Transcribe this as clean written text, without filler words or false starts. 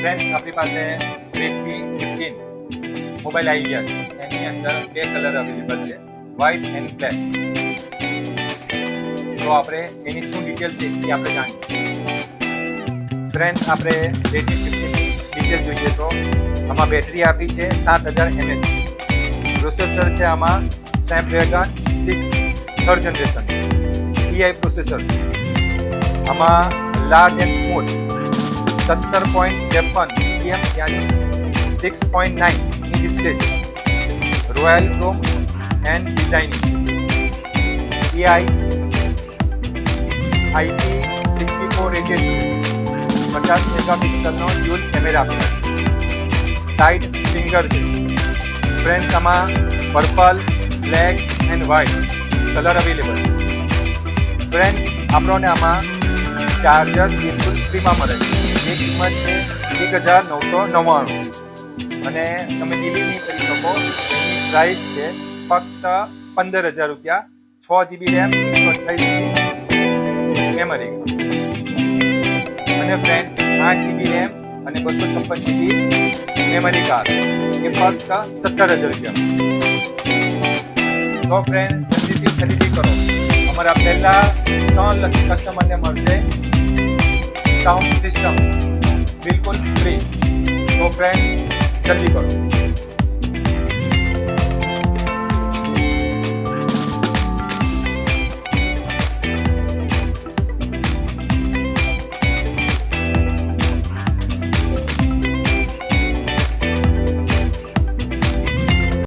Friends આપણી પાસે Redmi 15 mobile આવી ગયા છે. એની અંદર બે કલર અવેલેબલ છે, વ્હાઇટ એન્ડ બ્લેક. તો આપણે એની શું ડિટેલ છે એ આપણે જાણીએ. ફ્રેન્ડ્સ આપણે Redmi 15 ડિટેલ જોઈએ તો આમાં બેટરી આપી છે 7000 mAh. પ્રોસેસર છે આમાં Snapdragon 6 third generation TI processor છે. આમાં લાર્જ એન્ડ સ્મૂથ 17.53 cm यानी 6.9 ની ડિસ્પ્લે છે. Royal chrome and designing TI IP64 rated છે. 50 મેગાપિક્સલનો ડ્યુઅલ કેમેરા આપેલા છે. સાઇડ ફિંગર છે. ફ્રેન્ડ્સ આમાં purple, black and white colour available છે. ફ્રેન્ડ્સ આપણને આમાં ચાર્જર બિલકુલ ફ્રીમાં મળે છે. એ કિંમત છે 1999 અને તમે ડિલીવરી નહીં કરી શકો. એની પ્રાઇસ છે ફક્ત 15000 રૂપિયા. 6 GB રેમ, 128 GB મેમરી અને ફ્રેન્ડ્સ 8 GB રેમ અને 256 GB મેમરી કાર્ડ એ ફક્ત 17000 રૂપિયા. તો ફ્રેન્ડ જલ્દીથી ખરીદી કરો. અમારા પહેલા 3 લાખ કસ્ટમરને મળશે સાઉન્ડ સિસ્ટમ બિલકુલ ફ્રી. તો ફ્રેન્ડ્સ જલ્દી કરો.